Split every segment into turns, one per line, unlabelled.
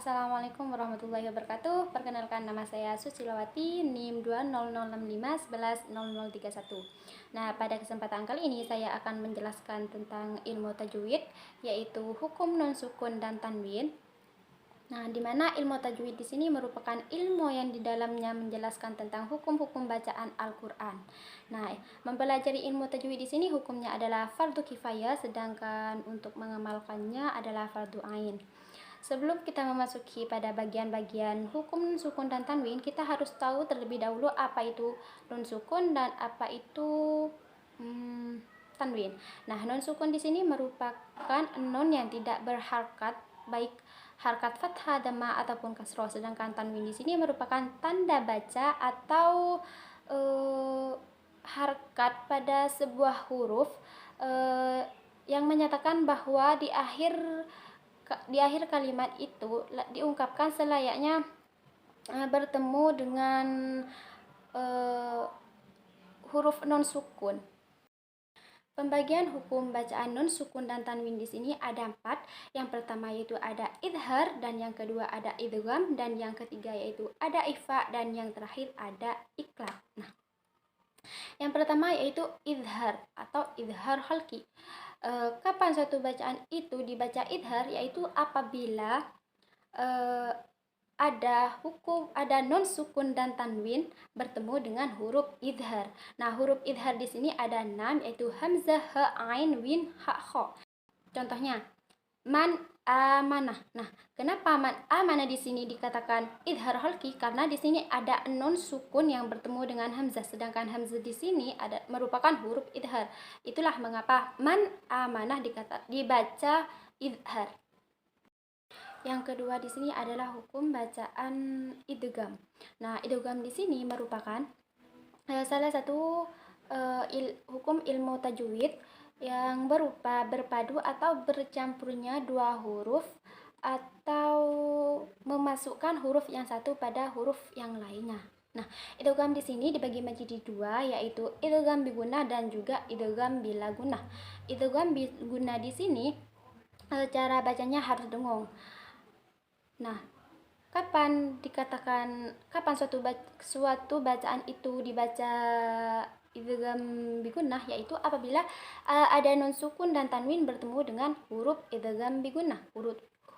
Assalamualaikum warahmatullahi wabarakatuh. Perkenalkan, nama saya Susilawati, NIM 20065110031. Nah, pada kesempatan kali ini saya akan menjelaskan tentang ilmu tajwid, yaitu hukum nun sukun dan tanwin. Nah, di mana ilmu tajwid di sini merupakan ilmu yang di dalamnya menjelaskan tentang hukum-hukum bacaan Al-Qur'an. Nah, mempelajari ilmu tajwid di sini hukumnya adalah fardu kifayah, sedangkan untuk mengamalkannya adalah fardu ain. Sebelum kita memasuki pada bagian-bagian hukum nun sukun dan tanwin, kita harus tahu terlebih dahulu apa itu nun sukun dan apa itu tanwin. Nah, nun sukun di sini merupakan nun yang tidak berharkat, baik harkat fathah, dhamma ataupun kasroh. Sedangkan tanwin di sini merupakan tanda baca atau harkat pada sebuah huruf yang menyatakan bahwa di akhir kalimat itu diungkapkan selayaknya bertemu dengan huruf non sukun. Pembagian hukum bacaan nun sukun dan tanwin di sini ada 4. Yang pertama yaitu ada idhar, dan yang kedua ada idgham, dan yang ketiga yaitu ada ikhfa, dan yang terakhir ada iqlab. Nah, yang pertama yaitu idhar atau idhar halki. Kapan suatu bacaan itu dibaca idhar, yaitu apabila ada non sukun dan tanwin bertemu dengan huruf idhar. Nah, huruf idhar di sini ada 6, yaitu hamzah, ha, ain, win, ha, kha. Contohnya man amanah. Nah, kenapa man amanah di sini dikatakan idhar halki? Karena di sini ada non sukun yang bertemu dengan hamzah, sedangkan hamzah di sini merupakan huruf idhar. Itulah mengapa man amanah dibaca idhar. Yang kedua di sini adalah hukum bacaan idgham. Nah, idgham di sini merupakan salah satu hukum ilmu tajwid yang berupa berpadu atau bercampurnya dua huruf atau memasukkan huruf yang satu pada huruf yang lainnya. Nah, idgham di sini dibagi menjadi 2, yaitu idgham bigunah dan juga idgham bila gunah. Idgham bigunah di sini cara bacanya harus dengung. Nah, kapan suatu bacaan itu dibaca idgham bigunah, yaitu apabila ada nun sukun dan tanwin bertemu dengan huruf idgham bigunah.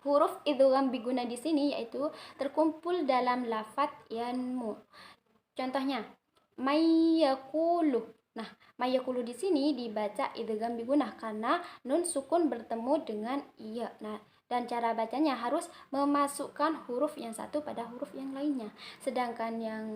Huruf idgham bigunah di sini yaitu terkumpul dalam lafaz yanmu. Contohnya mayyaqulu. Nah, mayyaqulu di sini dibaca idgham bigunah karena nun sukun bertemu dengan iya. Nah, dan cara bacanya harus memasukkan huruf yang satu pada huruf yang lainnya. Sedangkan yang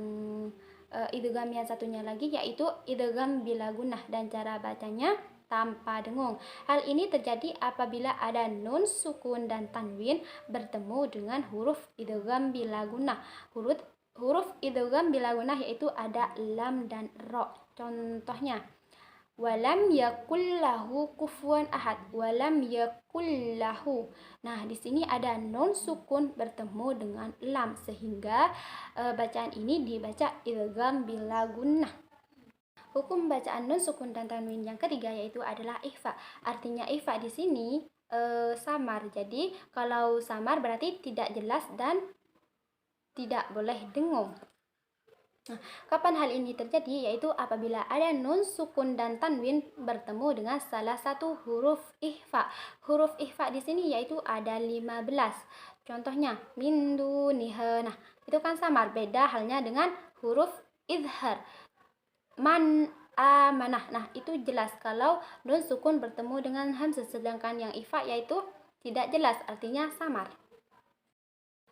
idgham yang satunya lagi yaitu idgham bila gunah, dan cara bacanya tanpa dengung. Hal ini terjadi apabila ada nun sukun dan tanwin bertemu dengan huruf idgham bila gunah. Huruf idgham bila gunah yaitu ada lam dan ro. Contohnya walam yakul lahu kufuwan ahad. Walam yakul lahu. Nah, di sini ada nun sukun bertemu dengan lam, sehingga bacaan ini dibaca idgham bila gunnah. Hukum bacaan nun sukun dan tanwin yang ketiga yaitu adalah ikhfa. Artinya ikhfa di sini samar. Jadi kalau samar berarti tidak jelas dan tidak boleh dengung. Nah, kapan hal ini terjadi? Yaitu apabila ada nun sukun dan tanwin bertemu dengan salah satu huruf ikhfa. Huruf ikhfa di sini yaitu ada 15. Contohnya min duniha. Nah, itu kan samar, beda halnya dengan huruf idhar. Man amanah. Nah, itu jelas kalau nun sukun bertemu dengan hamzah, sedangkan yang ikhfa yaitu tidak jelas, artinya samar.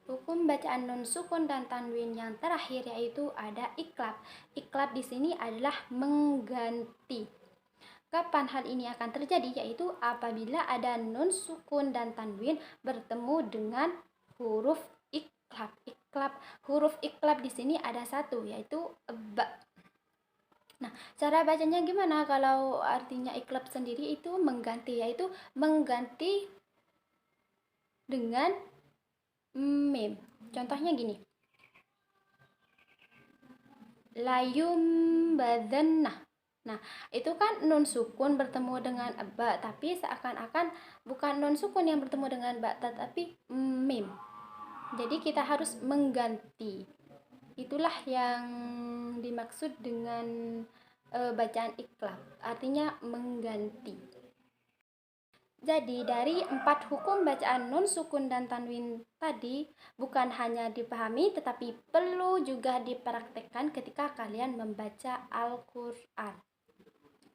Hukum bacaan nun sukun dan tanwin yang terakhir yaitu ada iqlab. Iqlab di sini adalah mengganti. Kapan hal ini akan terjadi? Yaitu apabila ada nun sukun dan tanwin bertemu dengan huruf iqlab. Huruf iqlab di sini ada 1, yaitu ba. Nah, cara bacanya gimana? Kalau artinya iqlab sendiri itu mengganti, yaitu mengganti dengan mim. Contohnya gini, layum badannah. Nah, itu kan nun sukun bertemu dengan ba, tapi seakan-akan bukan nun sukun yang bertemu dengan ba, tetapi mim. Jadi kita harus mengganti. Itulah yang dimaksud dengan bacaan iklab, artinya mengganti. Jadi dari 4 hukum bacaan nun sukun dan tanwin tadi bukan hanya dipahami tetapi perlu juga dipraktekkan ketika kalian membaca Al-Quran.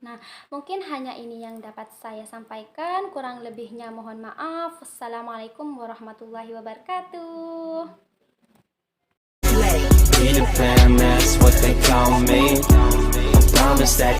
Nah, mungkin hanya ini yang dapat saya sampaikan, kurang lebihnya mohon maaf. Wassalamualaikum warahmatullahi wabarakatuh. Peter Pan, that's what they call me. I promise that